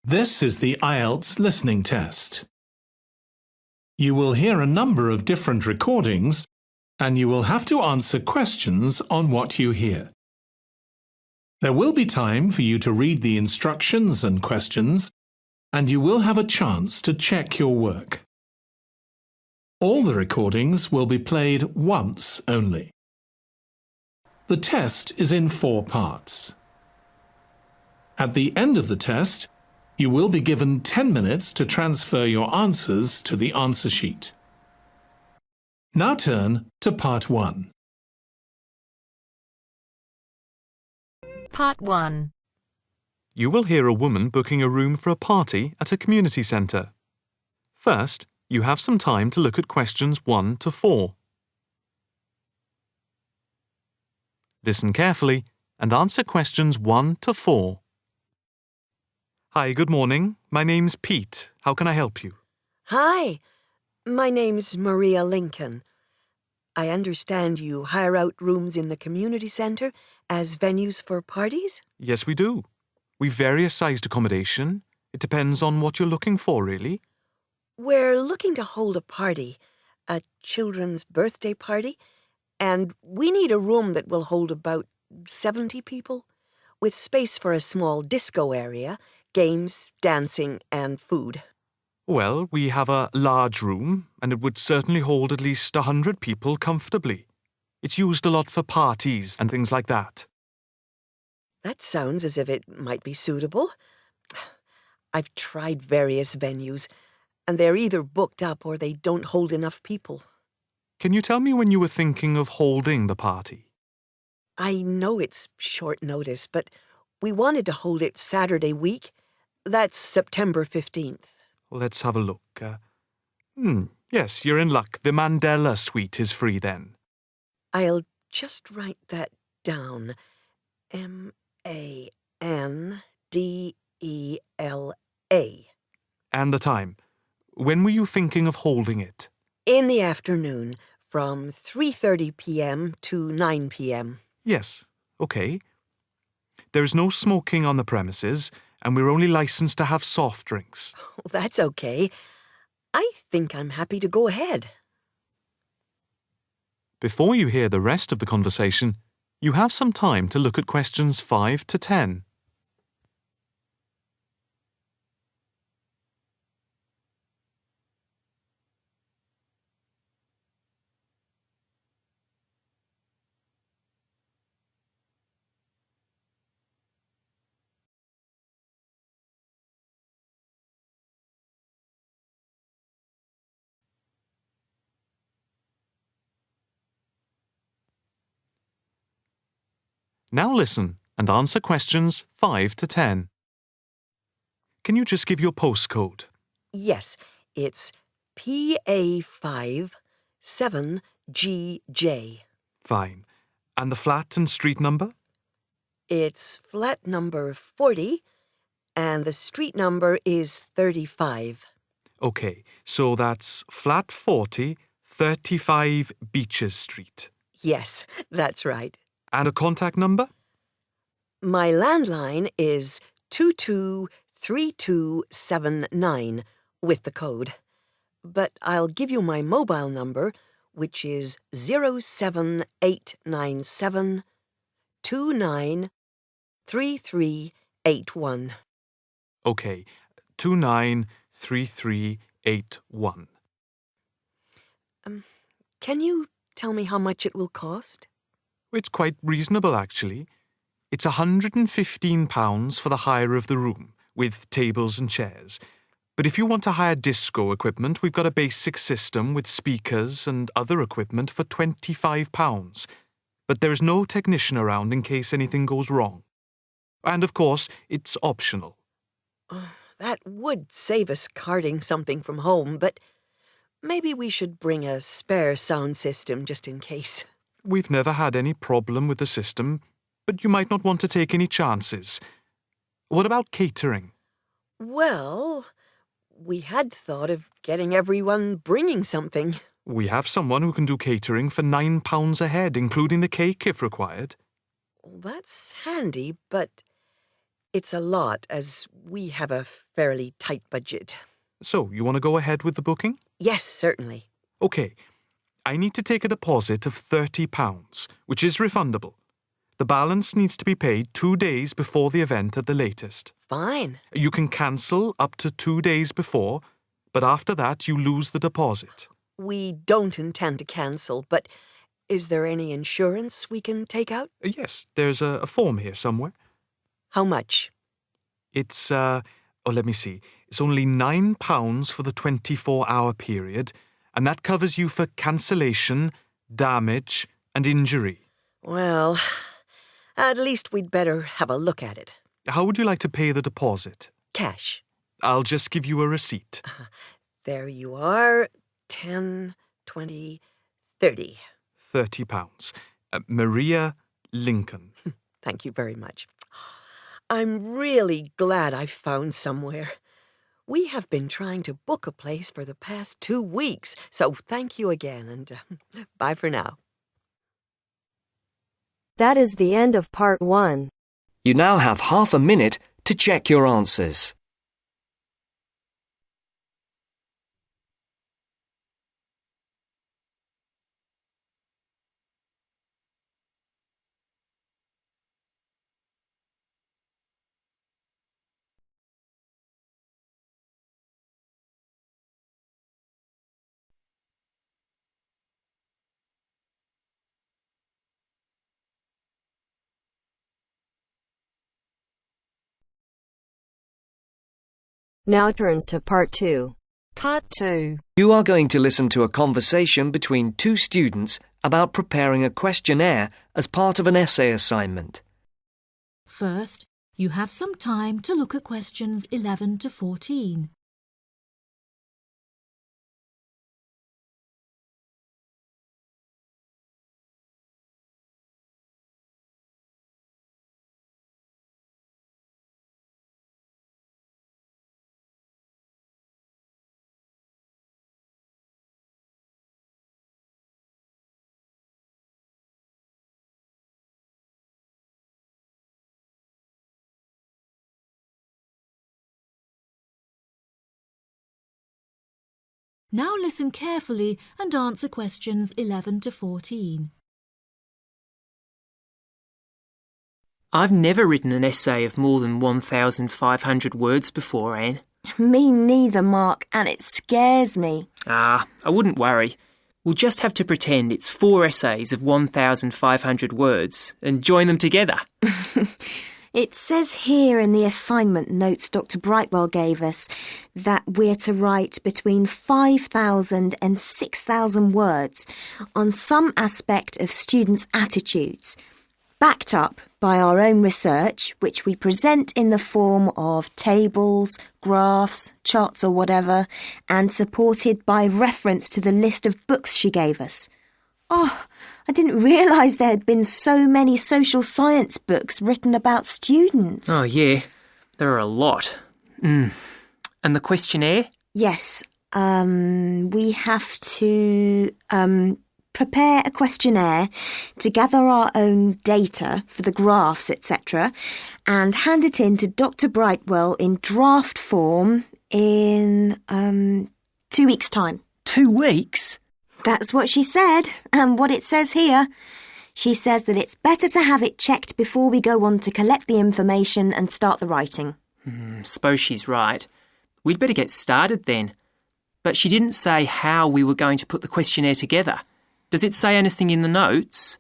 This is the Ielts listening test. You will hear a number of different recordings, and you will have to answer questions on what you hear. There will be time for you to read the instructions and questions, and you will have a chance to check your work. All the recordings will be played once only. The test is in 4 parts. At the end of the test, you will be given 10 minutes to transfer your answers to the answer sheet. Now turn to Part 1. Part 1. You will hear a woman booking a room for a party at a community centre. First, you have some time to look at questions 1 to 4. Listen carefully and answer questions 1 to 4. Hi, good morning. My name's Pete. How can I help you? Hi, my name's Maria Lincoln. I understand you hire out rooms in the community centre as venues for parties? Yes, we do. We've various sized accommodation. It depends on what you're looking for, really. We're looking to hold a party, a children's birthday party, and we need a room that will hold about 70 people, with space for a small disco area, games, dancing, and food. Well, we have a large room, and it would certainly hold at least 100 people comfortably. It's used a lot for parties and things like that. That sounds as if it might be suitable. I've tried various venues, and they're either booked up or they don't hold enough people. Can you tell me when you were thinking of holding the party? I know it's short notice, but we wanted to hold it Saturday week. That's September 15th. Let's have a look. Yes, you're in luck. The Mandela suite is free then. I'll just write that down. Mandela. And the time. When were you thinking of holding it? In the afternoon, from 3:30 p.m. to 9 p.m. Yes, okay. There is no smoking on the premises, and we're only licensed to have soft drinks. That's okay. I think I'm happy to go ahead. Before you hear the rest of the conversation, you have some time to look at questions 5 to 10. Now listen and answer questions 5 to 10. Can you just give your postcode? Yes, it's PA5 7GJ. Fine. And the flat and street number? It's flat number 40, and the street number is 35. Okay, so that's flat 40, 35 Beaches Street. Yes, that's right. And a contact number? My landline is 223279 with the code. But I'll give you my mobile number, which is 07897 293381. Okay, 293381. Can you tell me how much it will cost? It's quite reasonable, actually. It's £115 for the hire of the room, with tables and chairs. But if you want to hire disco equipment, we've got a basic system with speakers and other equipment for £25. But there is no technician around in case anything goes wrong. And of course, it's optional. That would save us carting something from home, but maybe we should bring a spare sound system just in case. We've never had any problem with the system, but you might not want to take any chances. What about catering? Well, we had thought of getting everyone bringing something. We have someone who can do catering for £9 a head, including the cake if required. That's handy, but it's a lot, as We have a fairly tight budget. So, you want to go ahead with the booking? Yes, certainly. OK. I need to take a deposit of £30, which is refundable. The balance needs to be paid 2 days before the event at the latest. Fine. You can cancel up to 2 days before, but after that you lose the deposit. We don't intend to cancel, but is there any insurance we can take out? Yes, there's a form here somewhere. How much? It's, let me see. It's only £9 for the 24-hour period, and that covers you for cancellation, damage, and injury. Well, at least we'd better have a look at it. How would you like to pay the deposit? Cash. I'll just give you a receipt. There you are. 10, 20, 30. £30. Maria Lincoln. Thank you very much. I'm really glad I found somewhere. We have been trying to book a place for the past 2 weeks, so thank you again, and bye for now. That is the end of part 1. You now have half a minute to check your answers. Now turns to part 2. Part 2. You are going to listen to a conversation between 2 students about preparing a questionnaire as part of an essay assignment. First, you have some time to look at questions 11 to 14. Now listen carefully and answer questions 11 to 14. I've never written an essay of more than 1,500 words before, Anne. Me neither, Mark, and it scares me. I wouldn't worry. We'll just have to pretend it's 4 essays of 1,500 words and join them together. It says here in the assignment notes Dr. Brightwell gave us that we're to write between 5,000 and 6,000 words on some aspect of students' attitudes, backed up by our own research, which we present in the form of tables, graphs, charts or whatever, and supported by reference to the list of books she gave us. Oh, I didn't realise there had been so many social science books written about students. Oh, yeah. There are a lot. And the questionnaire? Yes, we have to prepare a questionnaire to gather our own data for the graphs, etc., and hand it in to Dr. Brightwell in draft form in 2 weeks' time. 2 weeks? That's what she said, and what it says here. She says that it's better to have it checked before we go on to collect the information and start the writing. Suppose she's right. We'd better get started then. But she didn't say how we were going to put the questionnaire together. Does it say anything in the notes?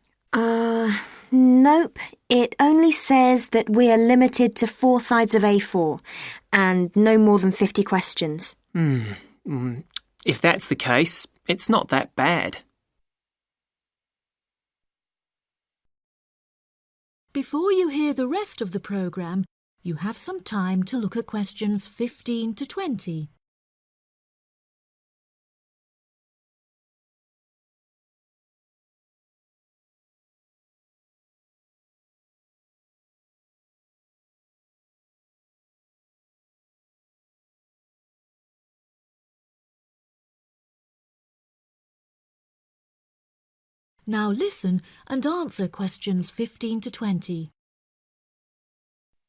Nope. It only says that we are limited to 4 sides of A4 and no more than 50 questions. If that's the case, it's not that bad. Before you hear the rest of the programme, you have some time to look at questions 15 to 20. Now listen and answer questions 15 to 20.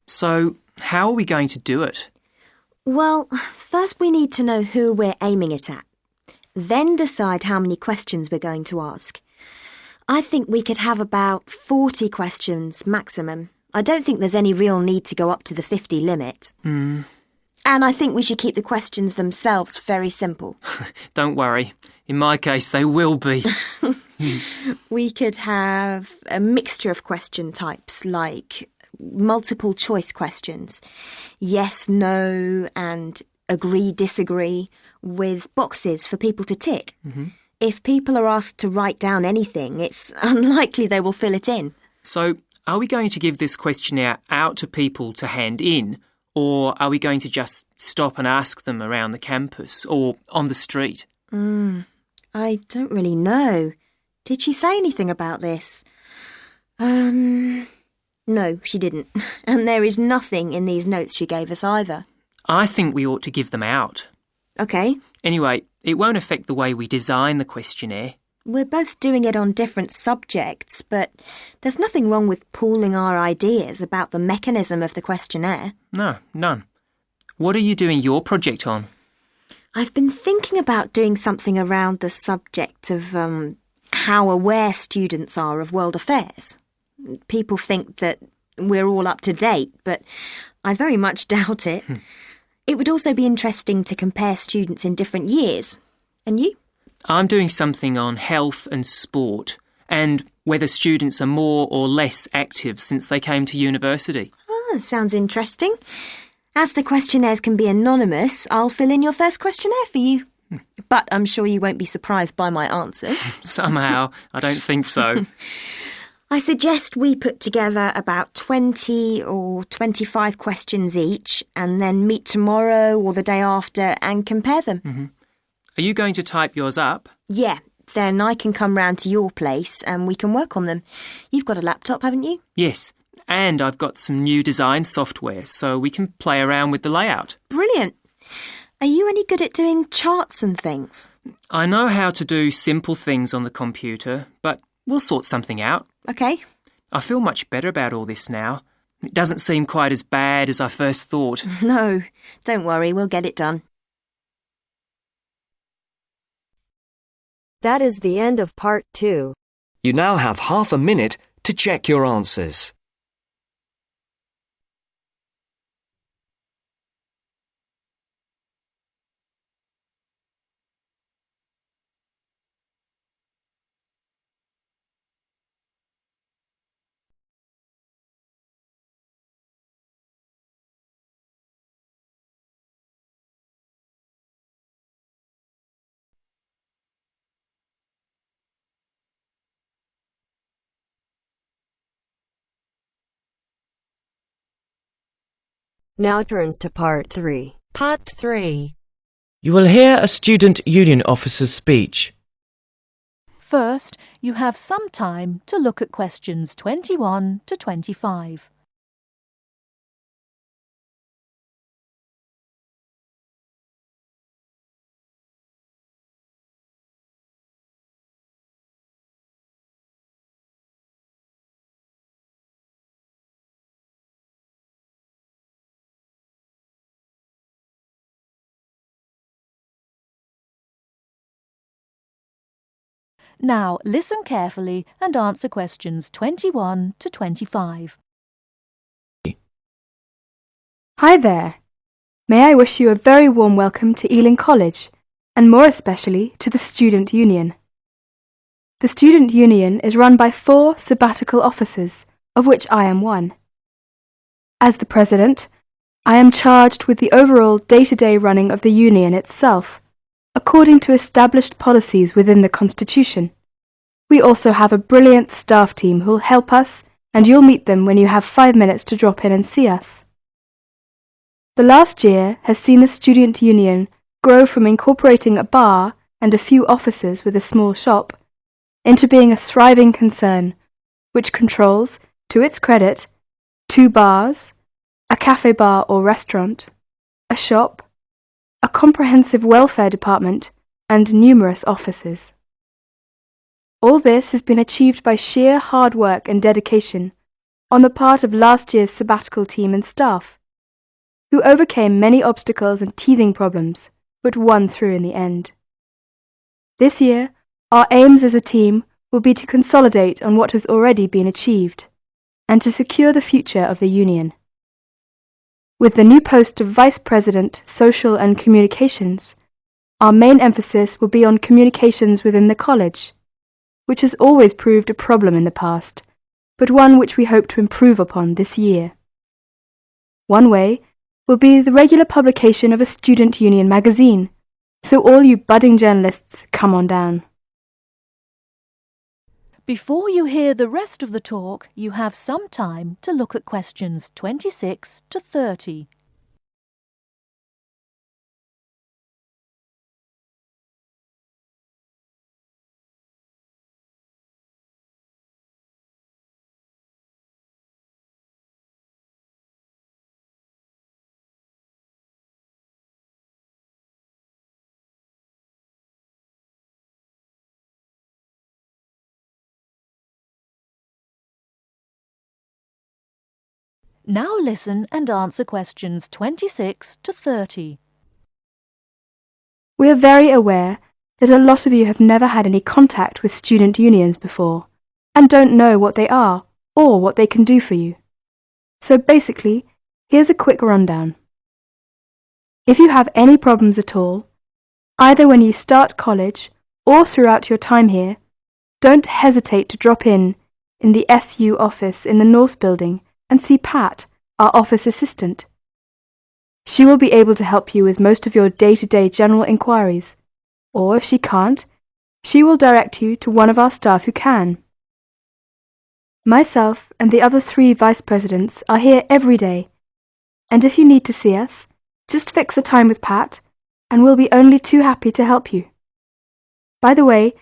So, how are we going to do it? Well, first we need to know who we're aiming it at. Then decide how many questions we're going to ask. I think we could have about 40 questions maximum. I don't think there's any real need to go up to the 50 limit. And I think we should keep the questions themselves very simple. Don't worry. In my case, they will be. We could have a mixture of question types, like multiple choice questions, yes, no, and agree, disagree, with boxes for people to tick. If people are asked to write down anything, it's unlikely they will fill it in. So, are we going to give this questionnaire out to people to hand in, or are we going to just stop and ask them around the campus or on the street? I don't really know. Did she say anything about this? No, she didn't. And there is nothing in these notes she gave us either. I think we ought to give them out. OK. Anyway, it won't affect the way we design the questionnaire. We're both doing it on different subjects, but there's nothing wrong with pooling our ideas about the mechanism of the questionnaire. No, none. What are you doing your project on? I've been thinking about doing something around the subject of how aware students are of world affairs. People think that we're all up to date, but I very much doubt it. It would also be interesting to compare students in different years. And you? I'm doing something on health and sport, and whether students are more or less active since they came to university. Sounds interesting. As the questionnaires can be anonymous, I'll fill in your first questionnaire for you. But I'm sure you won't be surprised by my answers. Somehow, I don't think so. I suggest we put together about 20 or 25 questions each and then meet tomorrow or the day after and compare them. Are you going to type yours up? Yeah, then I can come round to your place and we can work on them. You've got a laptop, haven't you? Yes, and I've got some new design software so we can play around with the layout. Brilliant. Are you any good at doing charts and things? I know how to do simple things on the computer, but we'll sort something out. OK. I feel much better about all this now. It doesn't seem quite as bad as I first thought. No, don't worry, we'll get it done. That is the end of part 2. You now have half a minute to check your answers. Now turns to part 3. Part 3. You will hear a student union officer's speech. First, you have some time to look at questions 21 to 25. Now listen carefully and answer questions 21 to 25. Hi there. May I wish you a very warm welcome to Ealing College, and more especially to the Student Union. The Student Union is run by 4 sabbatical officers, of which I am one. As the president, I am charged with the overall day-to-day running of the union itself, according to established policies within the Constitution. We also have a brilliant staff team who'll help us, and you'll meet them when you have 5 minutes to drop in and see us. The last year has seen the Student Union grow from incorporating a bar and a few offices with a small shop into being a thriving concern, which controls, to its credit, 2 bars, a cafe bar or restaurant, a shop, a comprehensive welfare department, and numerous offices. All this has been achieved by sheer hard work and dedication on the part of last year's sabbatical team and staff, who overcame many obstacles and teething problems, but won through in the end. This year, our aims as a team will be to consolidate on what has already been achieved, and to secure the future of the Union. With the new post of Vice President, Social and Communications, our main emphasis will be on communications within the college, which has always proved a problem in the past, but one which we hope to improve upon this year. One way will be the regular publication of a student union magazine, so all you budding journalists, come on down. Before you hear the rest of the talk, you have some time to look at questions 26 to 30. Now listen and answer questions 26 to 30. We are very aware that a lot of you have never had any contact with student unions before, and don't know what they are or what they can do for you. So basically, here's a quick rundown. If you have any problems at all, either when you start college or throughout your time here, don't hesitate to drop in the SU office in the North Building and see Pat, our office assistant. She will be able to help you with most of your day-to-day general inquiries, or if she can't, she will direct you to one of our staff who can. Myself and the other 3 vice presidents are here every day, and if you need to see us, just fix a time with Pat, and we'll be only too happy to help you. By the way,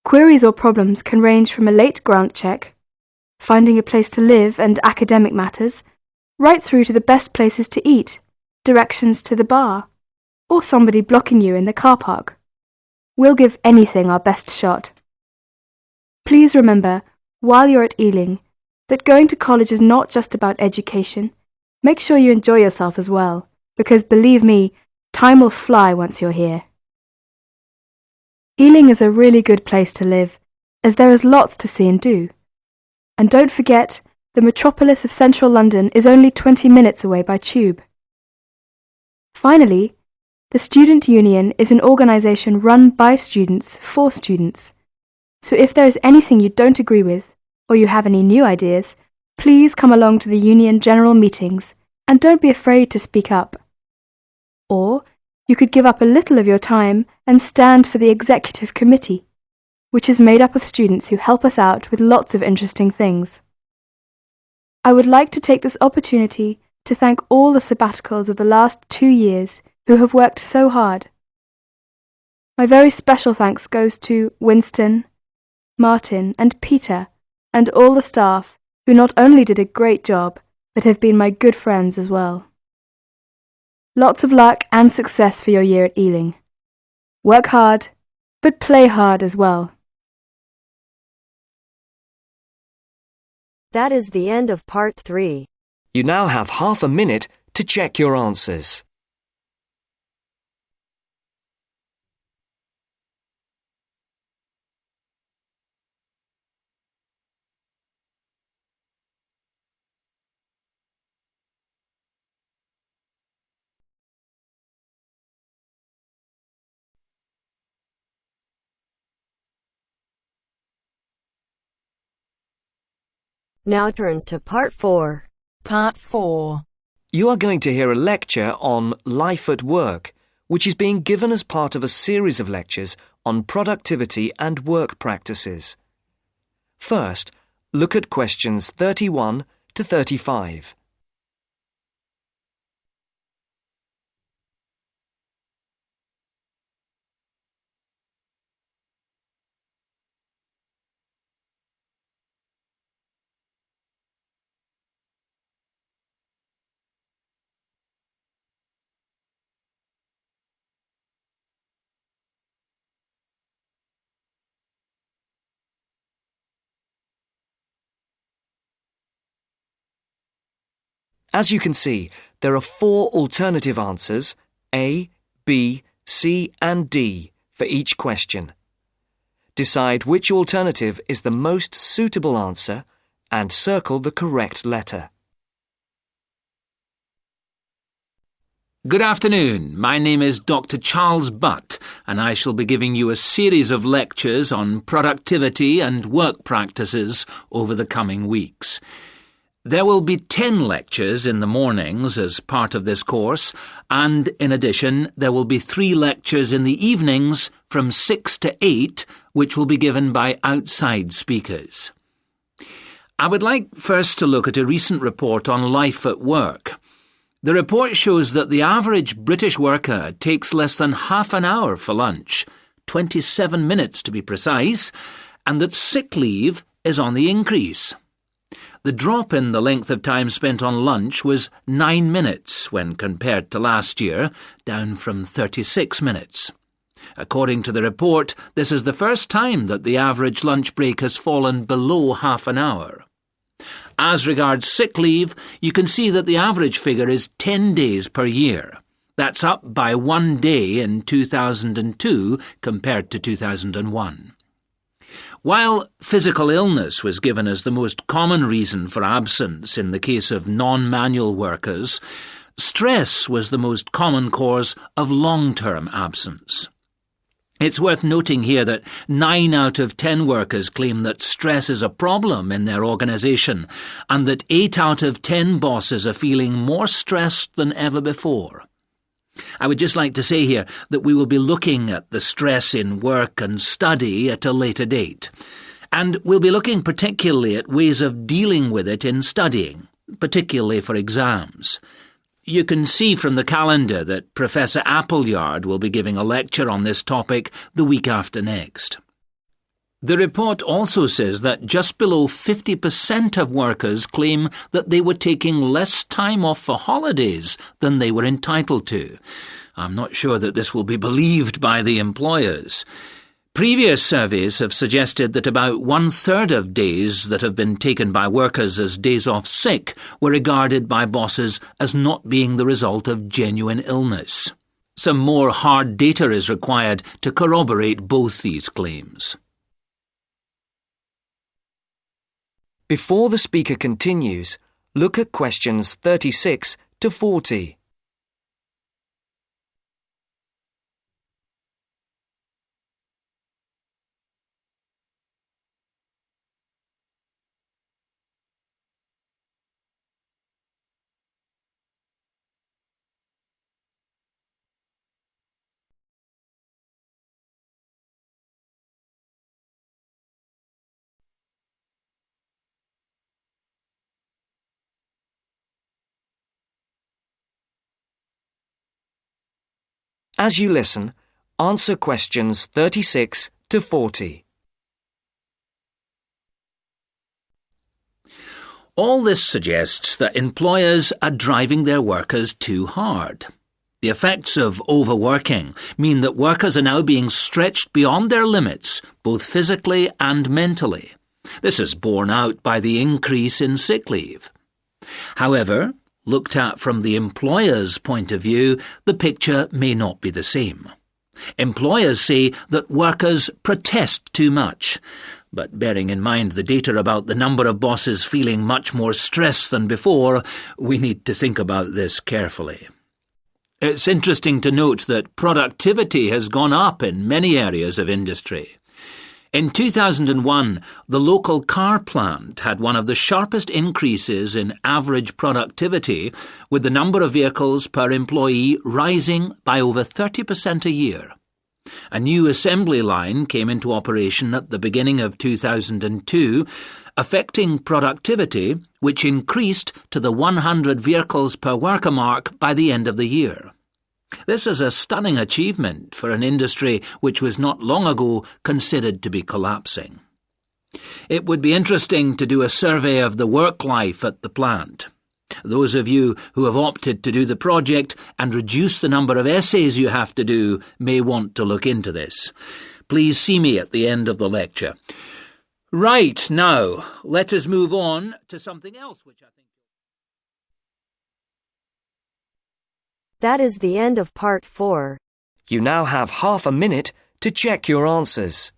queries or problems can range from a late grant check, finding a place to live and academic matters, right through to the best places to eat, directions to the bar, or somebody blocking you in the car park. We'll give anything our best shot. Please remember, while you're at Ealing, that going to college is not just about education. Make sure you enjoy yourself as well, because believe me, time will fly once you're here. Ealing is a really good place to live, as there is lots to see and do. And don't forget, the metropolis of central London is only 20 minutes away by tube. Finally, the Student Union is an organisation run by students for students. So if there is anything you don't agree with, or you have any new ideas, please come along to the Union General Meetings and don't be afraid to speak up. Or you could give up a little of your time and stand for the Executive Committee, which is made up of students who help us out with lots of interesting things. I would like to take this opportunity to thank all the sabbaticals of the last 2 years who have worked so hard. My very special thanks goes to Winston, Martin and Peter and all the staff who not only did a great job, but have been my good friends as well. Lots of luck and success for your year at Ealing. Work hard, but play hard as well. That is the end of part 3. You now have half a minute to check your answers. Now turns to part 4. Part 4. You are going to hear a lecture on life at work, which is being given as part of a series of lectures on productivity and work practices. First, look at questions 31 to 35. As you can see, there are 4 alternative answers, A, B, C and D, for each question. Decide which alternative is the most suitable answer and circle the correct letter. Good afternoon. My name is Dr. Charles Butt, and I shall be giving you a series of lectures on productivity and work practices over the coming weeks. There will be 10 lectures in the mornings as part of this course, and in addition there will be 3 lectures in the evenings from 6 to 8, which will be given by outside speakers. I would like first to look at a recent report on life at work. The report shows that the average British worker takes less than half an hour for lunch, 27 minutes to be precise, and that sick leave is on the increase. The drop in the length of time spent on lunch was 9 minutes when compared to last year, down from 36 minutes. According to the report, this is the first time that the average lunch break has fallen below half an hour. As regards sick leave, you can see that the average figure is 10 days per year. That's up by 1 day in 2002 compared to 2001. While physical illness was given as the most common reason for absence in the case of non-manual workers, stress was the most common cause of long-term absence. It's worth noting here that 9 out of 10 workers claim that stress is a problem in their organisation, and that 8 out of 10 bosses are feeling more stressed than ever before. I would just like to say here that we will be looking at the stress in work and study at a later date. And we'll be looking particularly at ways of dealing with it in studying, particularly for exams. You can see from the calendar that Professor Appleyard will be giving a lecture on this topic the week after next. The report also says that just below 50% of workers claim that they were taking less time off for holidays than they were entitled to. I'm not sure that this will be believed by the employers. Previous surveys have suggested that about 1/3 of days that have been taken by workers as days off sick were regarded by bosses as not being the result of genuine illness. Some more hard data is required to corroborate both these claims. Before the speaker continues, look at questions 36 to 40. As you listen, answer questions 36 to 40. All this suggests that employers are driving their workers too hard. The effects of overworking mean that workers are now being stretched beyond their limits, both physically and mentally. This is borne out by the increase in sick leave. However, looked at from the employer's point of view, the picture may not be the same. Employers say that workers protest too much, but bearing in mind the data about the number of bosses feeling much more stress than before, we need to think about this carefully. It's interesting to note that productivity has gone up in many areas of industry. In 2001, the local car plant had one of the sharpest increases in average productivity, with the number of vehicles per employee rising by over 30% a year. A new assembly line came into operation at the beginning of 2002, affecting productivity, which increased to the 100 vehicles per worker mark by the end of the year. This is a stunning achievement for an industry which was not long ago considered to be collapsing. It would be interesting to do a survey of the work life at the plant. Those of you who have opted to do the project and reduce the number of essays you have to do may want to look into this. Please see me at the end of the lecture. Right, now, let us move on to something else which I think... That is the end of part 4. You now have half a minute to check your answers.